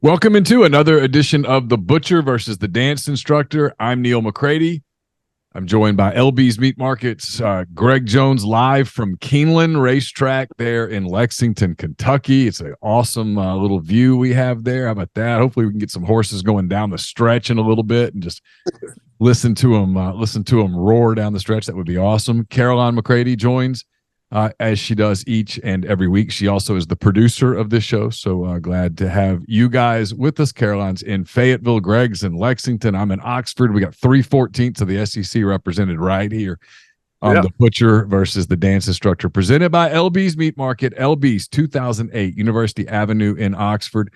Welcome into another edition of The Butcher versus the Dance Instructor. I'm Neil McCready. I'm joined by LB's Meat Markets, Greg Jones, live from Keeneland Racetrack there in Lexington, Kentucky. It's an awesome little view we have there. How about that? Hopefully we can get some horses going down the stretch in a little bit and just listen to them roar down the stretch. That would be awesome. Caroline McCready joins as she does each and every week. She also is the producer of this show, so glad to have you guys with us. Caroline's in Fayetteville, Greg's in Lexington, I'm in Oxford. We got 3/14 of the SEC represented right here on The Butcher versus the Dance Instructor, presented by LB's Meat Market, LB's 2008 University Avenue in Oxford.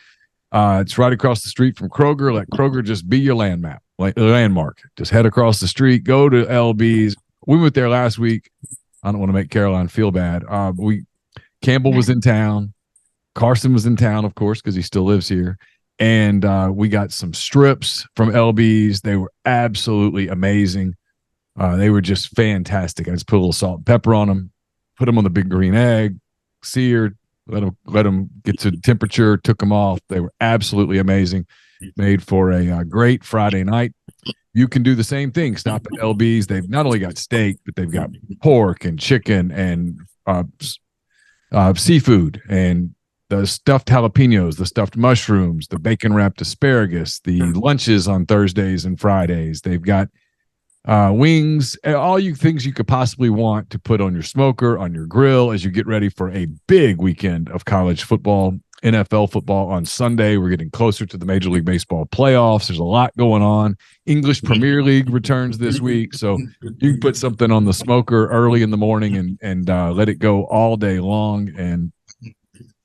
It's right across the street from Kroger. Let Kroger just be your landmark. Just head across the street, go to LB's. We went there last week. I don't want to make Caroline feel bad. Campbell was in town. Carson was in town, of course, because he still lives here. And we got some strips from LB's. They were absolutely amazing. They were just fantastic. I just put a little salt and pepper on them, put them on the big green egg, seared, let them get to the temperature, took them off. They were absolutely amazing. Made for a great Friday night. You can do the same thing. Stop at LB's. They've not only got steak, but they've got pork and chicken and seafood and the stuffed jalapenos, the stuffed mushrooms, the bacon-wrapped asparagus, the lunches on Thursdays and Fridays. They've got wings, all you things you could possibly want to put on your smoker, on your grill as you get ready for a big weekend of college football. NFL football on Sunday. We're getting closer to the Major League Baseball playoffs. There's a lot going on. English Premier League returns this week, so you can put something on the smoker early in the morning and let it go all day long and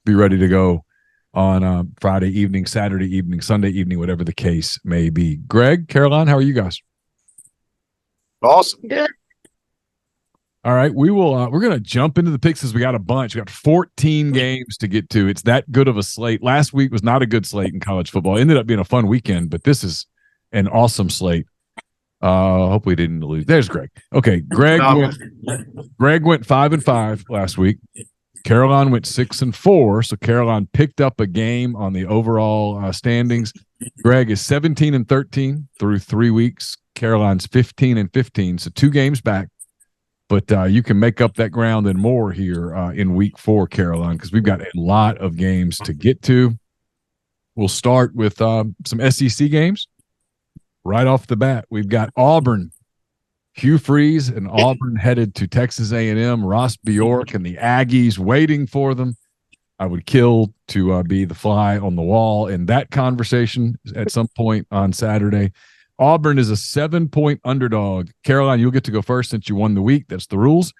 be ready to go on Friday evening, Saturday evening, Sunday evening, whatever the case may be. Greg, Caroline, how are you guys? Awesome. Good. All right, we're going to jump into the picks because we got a bunch. We got 14 games to get to. It's that good of a slate. Last week was not a good slate in college football. It ended up being a fun weekend, but this is an awesome slate. Hope we didn't lose. There's Greg. Okay, Greg went 5-5 last week. Caroline went 6-4, so Caroline picked up a game on the overall standings. Greg is 17-13 through 3 weeks. Caroline's 15-15, so 2 games back. But you can make up that ground and more here in week 4, Caroline, because we've got a lot of games to get to. We'll start with some SEC games. Right off the bat, we've got Auburn. Hugh Freeze and Auburn headed to Texas A&M. Ross Bjork and the Aggies waiting for them. I would kill to be the fly on the wall in that conversation at some point on Saturday. Auburn is a 7-point underdog. Caroline, you'll get to go first since you won the week. That's the rules.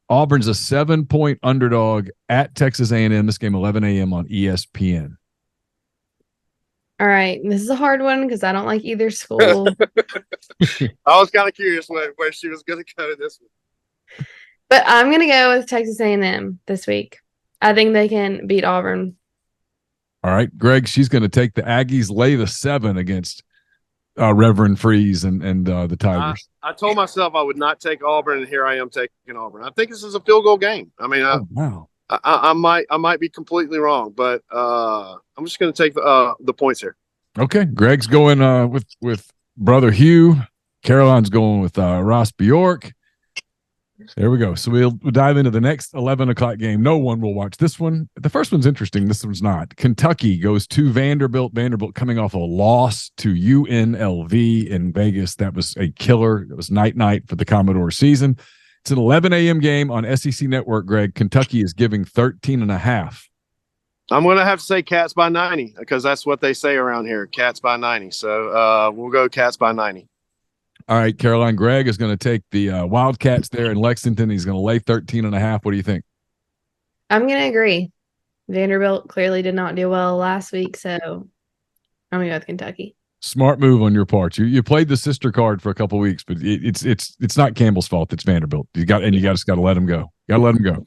Auburn's a 7-point underdog at Texas A&M. This game, 11 a.m. on ESPN. All right. This is a hard one because I don't like either school. I was kind of curious where she was going to go this one. But I'm going to go with Texas A&M this week. I think they can beat Auburn. All right. Greg, she's going to take the Aggies, lay the 7 against Reverend Freeze and the Tigers. I told myself I would not take Auburn, and here I am taking Auburn. I think this is a field goal game. I mean, wow. I might be completely wrong, but I'm just going to take the points here. Okay, Greg's going with brother Hugh. Caroline's going with Ross Bjork. There we go. So we'll dive into the next 11 o'clock game. No one will watch this one. The first one's interesting. This one's not. Kentucky goes to Vanderbilt. Vanderbilt coming off a loss to UNLV in Vegas. That was a killer. It was night for the Commodore season. It's an 11 a.m. game on SEC Network, Greg. Kentucky is giving 13.5. I'm going to have to say Cats by 90 because that's what they say around here, Cats by 90. So we'll go Cats by 90. All right, Caroline. Greg is going to take the Wildcats there in Lexington. He's going to lay 13.5. What do you think? I'm going to agree. Vanderbilt clearly did not do well last week, so I'm going to go with Kentucky. Smart move on your part. You played the sister card for a couple of weeks, but it's not Campbell's fault. It's Vanderbilt. You just got to let him go. Got to let him go.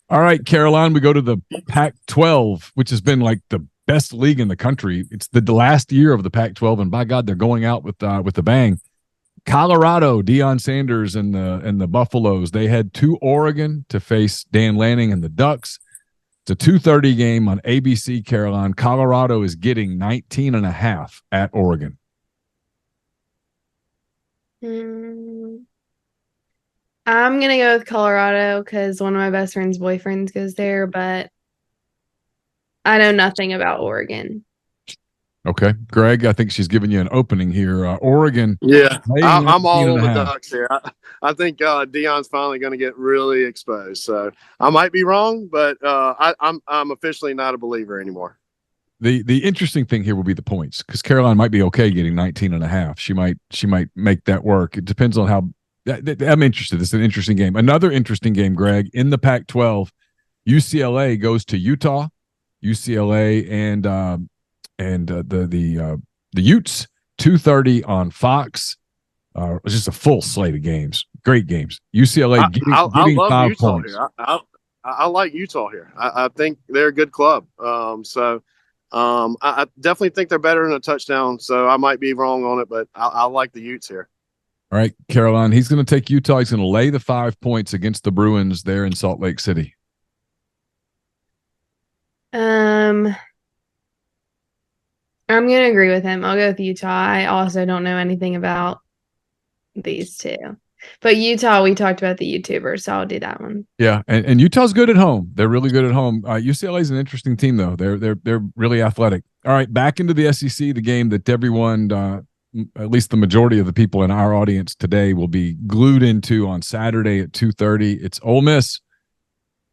All right, Caroline. We go to the Pac-12, which has been like the best league in the country. It's the last year of the Pac-12, and by God, they're going out with a bang. Colorado, Deion Sanders and the Buffaloes, they head to Oregon to face Dan Lanning and the Ducks. It's a 2:30 game on ABC, Caroline. Colorado is getting 19.5 at Oregon. I'm going to go with Colorado because one of my best friend's boyfriends goes there, but I know nothing about Oregon. Okay. Greg, I think she's giving you an opening here. Oregon. Yeah, laying I'm all on the 19.5. Ducks here. I think Deion's finally going to get really exposed. So I might be wrong, but I'm officially not a believer anymore. The interesting thing here will be the points, because Caroline might be okay getting 19.5. She might make that work. It depends on how. I'm interested. It's an interesting game. Another interesting game, Greg, in the Pac-12. UCLA goes to Utah. UCLA and the Utes, 2:30 on Fox. It's just a full slate of games. Great games. UCLA getting I love 5 Utah points. here. I like Utah here. I think they're a good club. I definitely think they're better than a touchdown. So I might be wrong on it, but I like the Utes here. All right, Caroline, he's going to take Utah. He's going to lay the 5 points against the Bruins there in Salt Lake City. I'm going to agree with him. I'll go with Utah. I also don't know anything about these two. But Utah, we talked about the YouTubers, so I'll do that one. Yeah, and Utah's good at home. They're really good at home. UCLA is an interesting team, though. They're really athletic. All right, back into the SEC, the game that everyone, at least the majority of the people in our audience today, will be glued into on Saturday at 2:30. It's Ole Miss,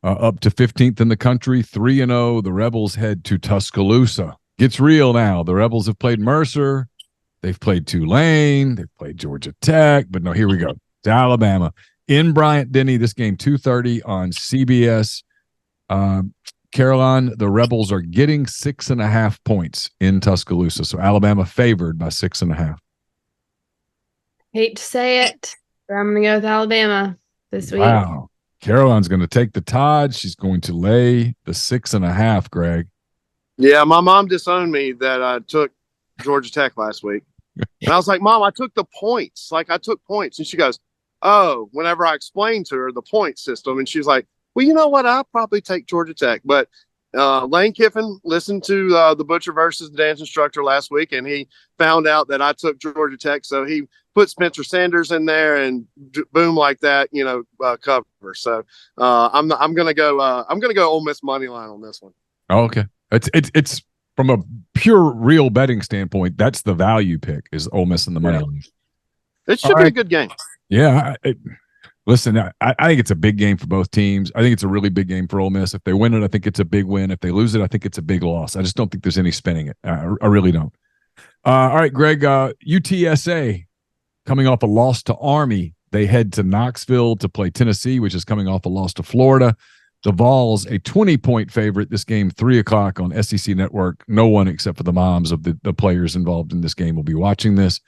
up to 15th in the country, 3-0. The Rebels head to Tuscaloosa. Gets real now. The Rebels have played Mercer. They've played Tulane. They've played Georgia Tech. But no, here we go. It's Alabama. In Bryant-Denny, this game 2:30 on CBS. Caroline, the Rebels are getting 6.5 points in Tuscaloosa. So Alabama favored by 6.5. Hate to say it, but I'm going to go with Alabama this week. Wow. Caroline's going to take the Tide. She's going to lay the 6.5, Greg. Yeah, my mom disowned me that I took Georgia Tech last week. And I was like, Mom, I took the points. Like, I took points. And she goes, oh, whenever I explained to her the point system, and she's like, well, you know what? I'll probably take Georgia Tech. But Lane Kiffin listened to the Butcher versus the Dance Instructor last week, and he found out that I took Georgia Tech. So he put Spencer Sanders in there, and boom, like that, cover. So I'm gonna go Ole Miss money line on this one. Oh, okay. It's from a pure real betting standpoint, that's the value pick, is Ole Miss in the money line. It should be a good game. Yeah. Listen, I think it's a big game for both teams. I think it's a really big game for Ole Miss. If they win it, I think it's a big win. If they lose it, I think it's a big loss. I just don't think there's any spinning it. I really don't. All right, Greg, UTSA coming off a loss to Army. They head to Knoxville to play Tennessee, which is coming off a loss to Florida. The Vols, a 20-point favorite. This game, 3 o'clock on SEC Network. No one except for the moms of the players involved in this game will be watching this.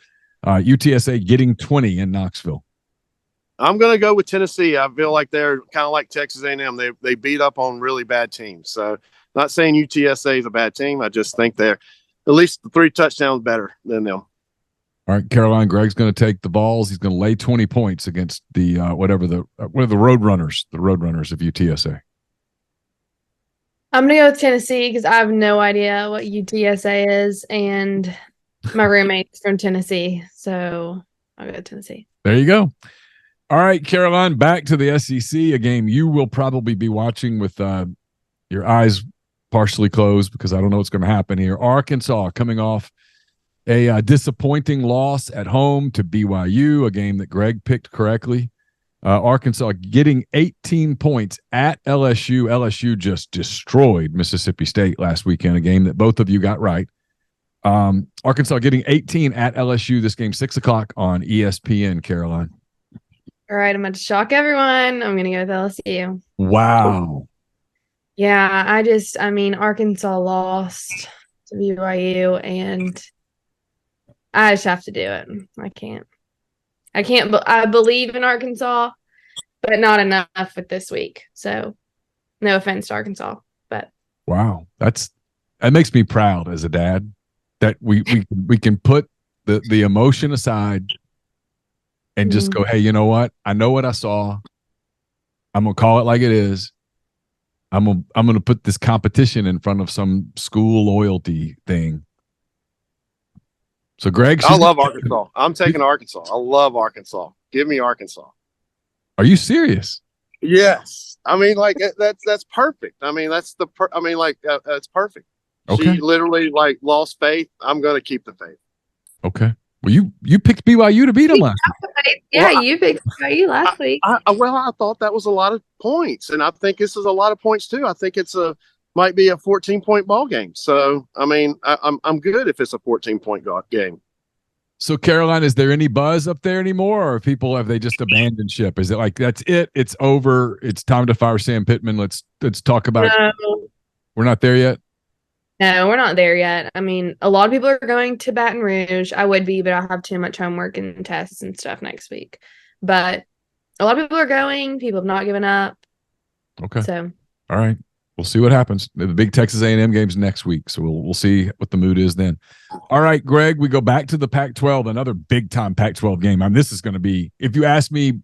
UTSA getting 20 in Knoxville. I'm going to go with Tennessee. I feel like they're kind of like Texas A&M. They beat up on really bad teams. So not saying UTSA is a bad team. I just think they're at least 3 touchdowns better than them. All right, Caroline, Greg's going to take the Vols. He's going to lay 20 points against the what are the Roadrunners, the Roadrunners of UTSA. I'm going to go with Tennessee because I have no idea what UTSA is, and my roommate's from Tennessee, so I'll go with Tennessee. There you go. All right, Caroline, back to the SEC, a game you will probably be watching with your eyes partially closed because I don't know what's going to happen here. Arkansas coming off a disappointing loss at home to BYU, a game that Greg picked correctly. Arkansas getting 18 points at LSU. LSU just destroyed Mississippi State last weekend, a game that both of you got right. Arkansas getting 18 at LSU. This game, 6 o'clock on ESPN, Caroline. All right, I'm going to shock everyone. I'm going to go with LSU. Wow. Yeah, Arkansas lost to BYU, and I just have to do it. I can't. I believe in Arkansas, but not enough with this week. So, no offense to Arkansas, but wow, that makes me proud as a dad that we can put the emotion aside and just go, hey, you know what? I know what I saw. I'm gonna call it like it is. I'm gonna put this competition in front of some school loyalty thing. So Greg, I love Arkansas. I'm taking Arkansas. I love Arkansas. Give me Arkansas. Are you serious? Yes. I mean, like that's perfect. I mean, that's that's perfect. Okay. She literally like lost faith. I'm going to keep the faith. Okay. Well, you picked BYU to beat them last week. Yeah, you picked BYU last week. I thought that was a lot of points, and I think this is a lot of points too. I think might be a 14-point ball game. So, I mean, I'm good if it's a 14-point game. So, Caroline, is there any buzz up there anymore, or have they just abandoned ship? Is it like that's it? It's over. It's time to fire Sam Pittman. Let's talk about. No. We're not there yet. No, we're not there yet. I mean, a lot of people are going to Baton Rouge. I would be, but I have too much homework and tests and stuff next week. But a lot of people are going. People have not given up. Okay. So. All right. We'll see what happens. The big Texas A&M game's next week, so we'll see what the mood is then. All right, Greg, we go back to the Pac-12, another big-time Pac-12 game. I mean, this is going to be, if you ask me,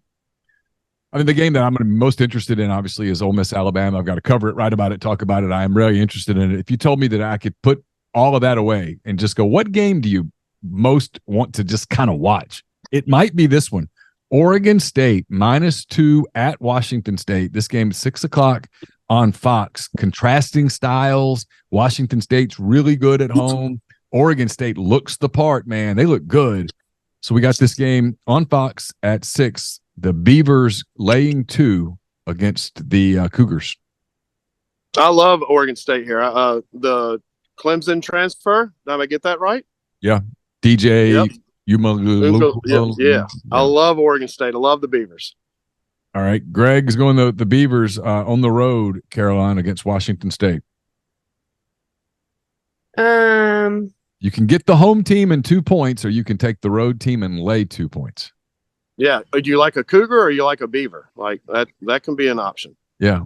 I mean, the game that I'm going to be most interested in, obviously, is Ole Miss, Alabama. I've got to cover it, write about it, talk about it. I am really interested in it. If you told me that I could put all of that away and just go, what game do you most want to just kind of watch? It might be this one. Oregon State -2 at Washington State. This game is 6 o'clock on Fox. Contrasting styles. Washington State's really good at home. Oregon State looks the part, man. They look good. So we got this game on Fox at 6. The Beavers laying 2 against the Cougars. I love Oregon State here. The Clemson transfer. Did I get that right? Yeah. DJ. Yep. Yeah. I love Oregon State. I love the Beavers. All right. Greg's going the Beavers on the road, Caroline, against Washington State. You can get the home team in 2 points, or you can take the road team and lay 2 points. Yeah. Do you like a Cougar or you like a Beaver? Like that can be an option. Yeah.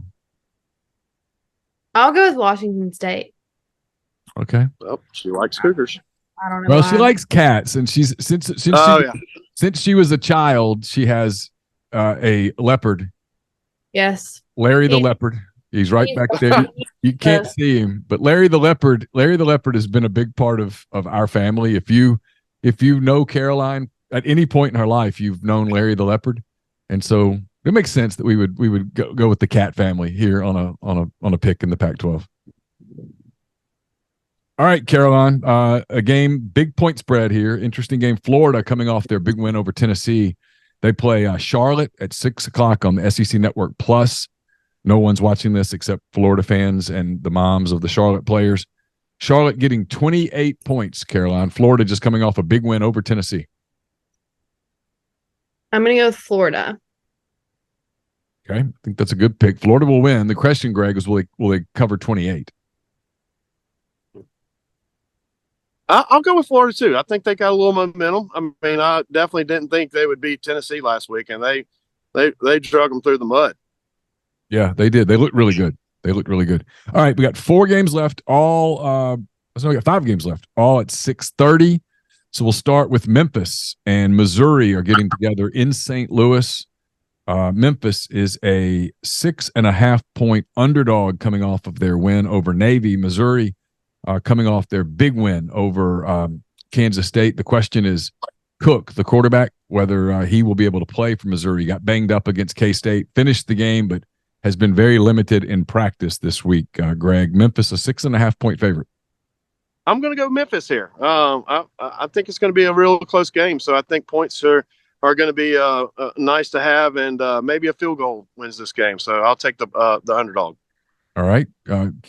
I'll go with Washington State. Okay. Well, she likes Cougars. I don't know. Well, she likes cats, and since she was a child, she has a leopard. Yes. Larry the leopard. He's right back there. You can't see him, but Larry the leopard has been a big part of our family. If you know Caroline at any point in her life, you've known Larry the leopard, and so it makes sense that we would go with the cat family here on a pick in the Pac-12. All right, Caroline, a game, big point spread here. Interesting game. Florida coming off their big win over Tennessee. They play Charlotte at 6 o'clock on the SEC Network Plus. No one's watching this except Florida fans and the moms of the Charlotte players. Charlotte getting 28 points, Caroline. Florida just coming off a big win over Tennessee. I'm going to go with Florida. Okay, I think that's a good pick. Florida will win. The question, Greg, is will they cover 28? I'll go with Florida too. I think they got a little momentum. I mean, I definitely didn't think they would beat Tennessee last week, and they drug them through the mud. Yeah, they did. They looked really good. All right, we got 4 games left. We got 5 games left. All at 6:30. So we'll start with Memphis and Missouri are getting together in St. Louis. Memphis is a 6.5-point underdog coming off of their win over Navy. Missouri coming off their big win over Kansas State. The question is Cook, the quarterback, whether he will be able to play for Missouri. He got banged up against K-State, finished the game, but has been very limited in practice this week. Greg, Memphis a 6.5-point favorite. I'm going to go Memphis here. I think it's going to be a real close game. So I think points are going to be nice to have, and maybe a field goal wins this game. So I'll take the underdog. All right,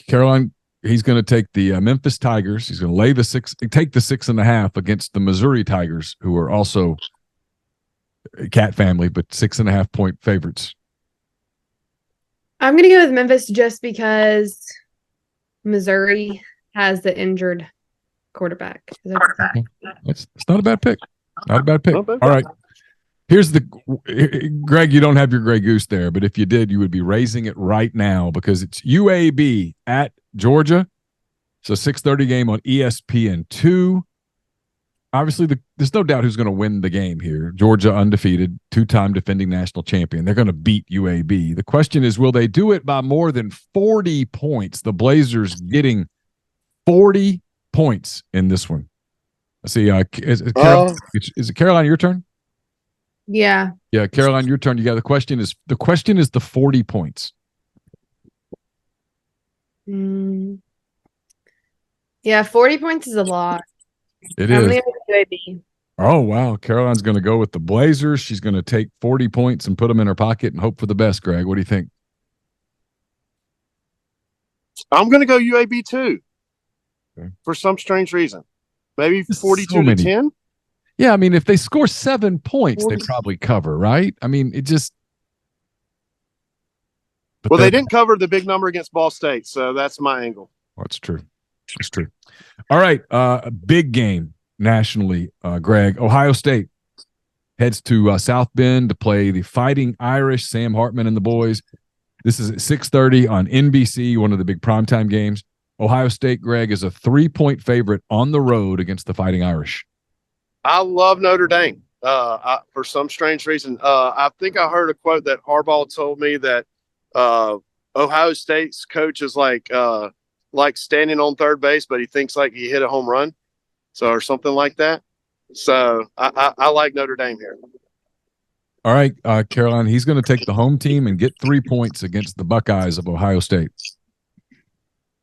Caroline. He's going to take the Memphis Tigers. He's going to take the 6.5 against the Missouri Tigers, who are also a cat family, but 6.5-point favorites. I'm going to go with Memphis just because Missouri has the injured quarterback. It's not a bad pick. Not a bad pick. All right. Here's Greg, you don't have your Grey Goose there, but if you did, you would be raising it right now because it's UAB at Georgia. It's a 6:30 game on ESPN2. obviously there's no doubt who's going to win the game here. Georgia, undefeated, 2-time defending national champion. They're going to beat UAB. The question is, will they do it by more than 40 points? The Blazers getting 40 points in this one. Let's see. Is it Caroline, your turn? Yeah. Yeah, Caroline, your turn. You got the question is the 40 points. Yeah, 40 points is a lot. It I'm is. gonna go with UAB. Oh, wow. Caroline's going to go with the Blazers. She's going to take 40 points and put them in her pocket and hope for the best, Greg. What do you think? I'm going to go UAB too. Okay. For some strange reason. Maybe 42 to 10? Yeah, I mean, if they score 7 points, they probably cover, right? I mean, it just. Well, they didn't cover the big number against Ball State, so that's my angle. That's true. That's true. All right, a big game nationally, Greg. Ohio State heads to South Bend to play the Fighting Irish, Sam Hartman and the boys. This is at 6:30 on NBC, one of the big primetime games. Ohio State, Greg, is a 3-point favorite on the road against the Fighting Irish. I love Notre Dame for some strange reason. I think I heard a quote that Harbaugh told me that Ohio State's coach is like standing on third base, but he thinks like he hit a home run. So, or something like that. So I like Notre Dame here. All right, Caroline, he's going to take the home team and get 3 points against the Buckeyes of Ohio State.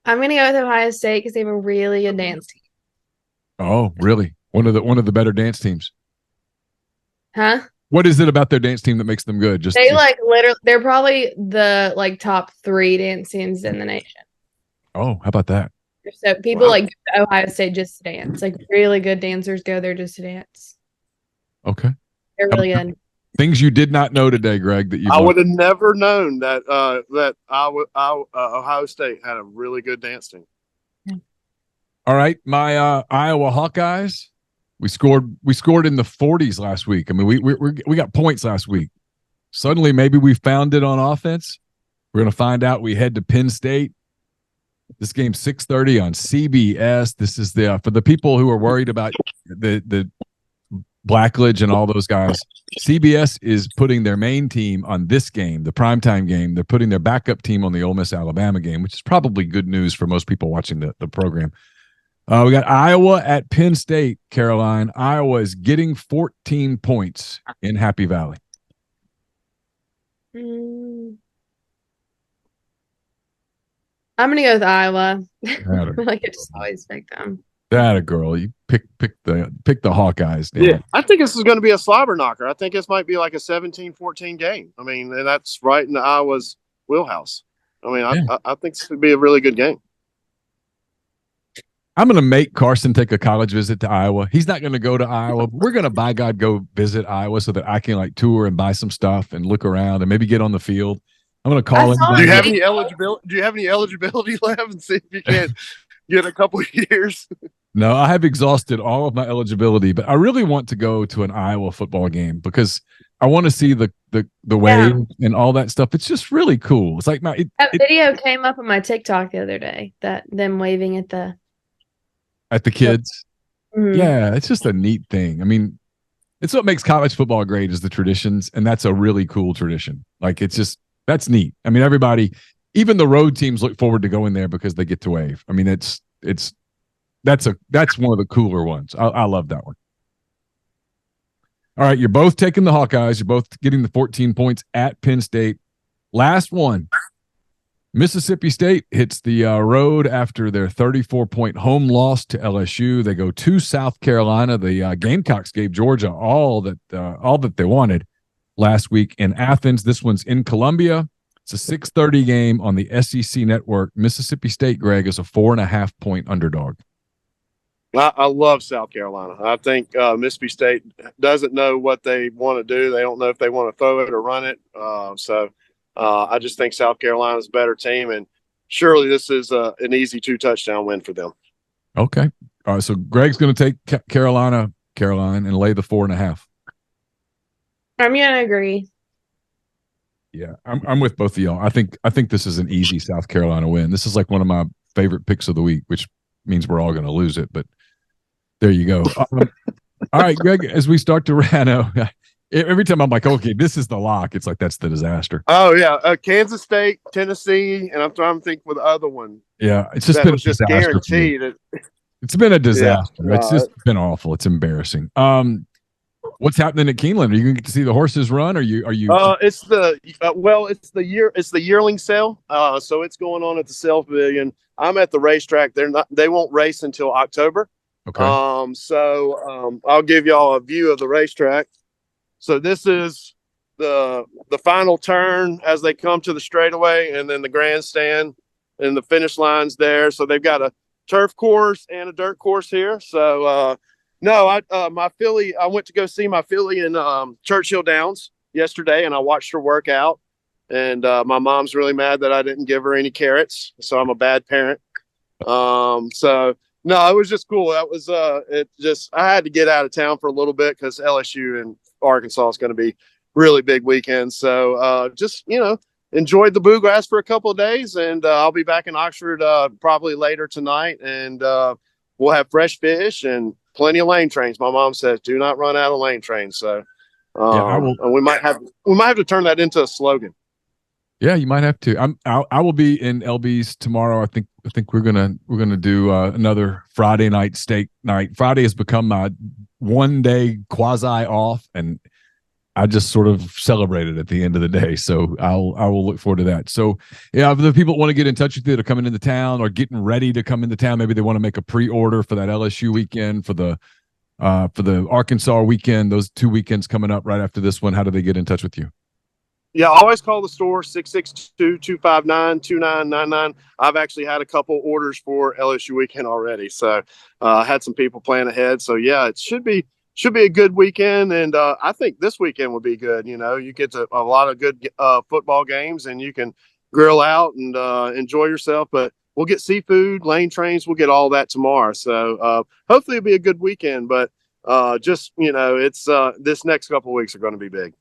I'm going to go with Ohio State because they have a really good dance team. Oh, really? One of the better dance teams. Huh? What is it about their dance team that makes them good? Literally, they're probably the top 3 dance teams in the nation. Oh, how about that? So people go to Ohio State just to dance. Like really good dancers go there just to dance. Okay. They're really good. Things you did not know today, Greg, that I would have never known that Ohio State had a really good dance team. All right, my Iowa Hawkeyes. We scored in the 40s last week. I mean, we got points last week. Suddenly, maybe we found it on offense. We're going to find out. We head to Penn State. This game's 6:30 on CBS. This is for the people who are worried about the Blackledge and all those guys. CBS is putting their main team on this game, the primetime game. They're putting their backup team on the Ole Miss Alabama game, which is probably good news for most people watching the program. We got Iowa at Penn State, Caroline. Iowa is getting 14 points in Happy Valley. I'm going to go with Iowa. I just always pick them. That a girl. You pick the Hawkeyes. Damn. Yeah, I think this is going to be a slobber knocker. I think this might be like a 17-14 game. I mean, and that's right in Iowa's wheelhouse. I mean, I think this would be a really good game. I'm going to make Carson take a college visit to Iowa. He's not going to go to Iowa. We're going to, by God, go visit Iowa so that I can tour and buy some stuff and look around and maybe get on the field. I'm going to call him. Do you have any eligibility left and see if you can get a couple of years? No, I have exhausted all of my eligibility, but I really want to go to an Iowa football game because I want to see the wave and all that stuff. It's just really cool. It's like that video came up on my TikTok the other day. That them waving at the kids. Mm-hmm. Yeah, it's just a neat thing. I mean, it's what makes college football great is the traditions, and that's a really cool tradition. That's neat. I mean, everybody, even the road teams look forward to going there because they get to wave. I mean, that's one of the cooler ones. I love that one. All right, you're both taking the Hawkeyes. You're both getting the 14 points at Penn State. Last one. Mississippi State hits the road after their 34-point home loss to LSU. They go to South Carolina. The Gamecocks gave Georgia all that they wanted last week in Athens. This one's in Columbia. It's a 6:30 game on the SEC network. Mississippi State, Greg, is a 4.5-point underdog. I love South Carolina. I think Mississippi State doesn't know what they want to do. They don't know if they want to throw it or run it. So I just think South Carolina's a better team, and surely this is an easy 2-touchdown win for them. Okay. All right, so Greg's going to take Caroline, and lay the 4.5. I'm going to agree. Yeah, I'm with both of y'all. I think this is an easy South Carolina win. This is like one of my favorite picks of the week, which means we're all going to lose it, but there you go. All right, Greg, as we start to every time I'm like, okay, this is the lock. It's like, that's the disaster. Oh yeah. Kansas State, Tennessee. And I'm trying to think with the other one. Yeah. It's just That been was a just disaster. guaranteed. It's been a disaster. Yeah, It's just been awful. It's embarrassing. What's happening at Keeneland? Are you going to get to see the horses run? It's the yearling sale. So it's going on at the Sale Pavilion. I'm at the racetrack. They won't race until October. Okay. I'll give y'all a view of the racetrack. So this is the final turn as they come to the straightaway, and then the grandstand and the finish line's there. So they've got a turf course and a dirt course here. So my filly, I went to go see my filly in Churchill Downs yesterday, and I watched her work out. And my mom's really mad that I didn't give her any carrots, so I'm a bad parent. No, it was just cool. That was I had to get out of town for a little bit because LSU and Arkansas is going to be really big weekend. So enjoyed the bluegrass for a couple of days, and I'll be back in Oxford probably later tonight, and we'll have fresh fish and plenty of lane trains. My mom says, "Do not run out of lane trains." So and we might have to turn that into a slogan. Yeah, you might have to. I will be in LB's tomorrow. I think we're gonna do another Friday night steak night. Friday has become my one day quasi off, and I just sort of celebrated at the end of the day. So I will look forward to that. So yeah, if the people want to get in touch with you, they're coming into town or getting ready to come into town, maybe they want to make a pre-order for that LSU weekend, for the Arkansas weekend, those 2 weekends coming up right after this one. How do they get in touch with you? Yeah, always call the store, 662-259-2999. I've actually had a couple orders for LSU weekend already. So I had some people plan ahead. So yeah, it should be a good weekend. And I think this weekend would be good. You get to a lot of good football games, and you can grill out and enjoy yourself. But we'll get seafood, lane trains. We'll get all that tomorrow. So hopefully it'll be a good weekend. But it's this next couple of weeks are going to be big.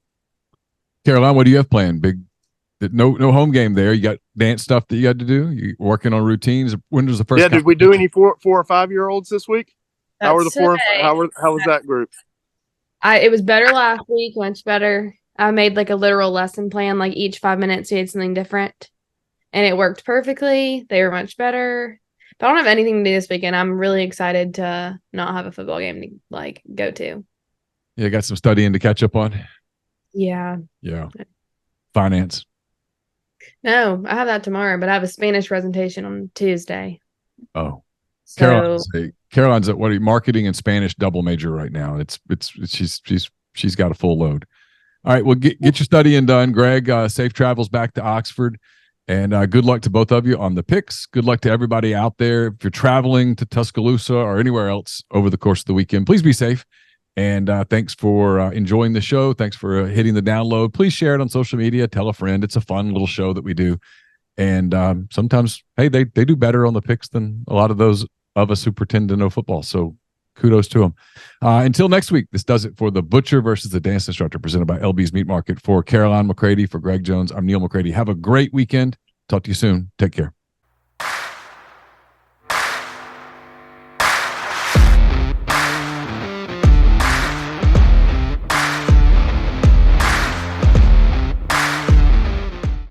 Caroline, what do you have planned? No home game there. You got dance stuff that you had to do. You working on routines. When was the first? Yeah, did we do any 4 or 5 year olds this week? How were the four? How was that group? It was better last week, much better. I made like a literal lesson plan, like each 5 minutes we had something different, and it worked perfectly. They were much better. But I don't have anything to do this weekend. I'm really excited to not have a football game to like go to. Yeah, got some studying to catch up on. Yeah. Finance. No, I have that tomorrow, but I have a Spanish presentation on Tuesday. Oh, so Caroline's at marketing and Spanish double major right now. She's got a full load. All right, well, get your studying done, Greg. Safe travels back to Oxford, and good luck to both of you on the picks. Good luck to everybody out there. If you're traveling to Tuscaloosa or anywhere else over the course of the weekend, please be safe. And thanks for enjoying the show. Thanks for hitting the download. Please share it on social media. Tell a friend. It's a fun little show that we do. And sometimes, hey, they do better on the picks than a lot of those of us who pretend to know football. So kudos to them. Until next week, this does it for the Butcher versus the Dance Instructor, presented by LB's Meat Market. For Caroline McCready, for Greg Jones, I'm Neil McCready. Have a great weekend. Talk to you soon. Take care.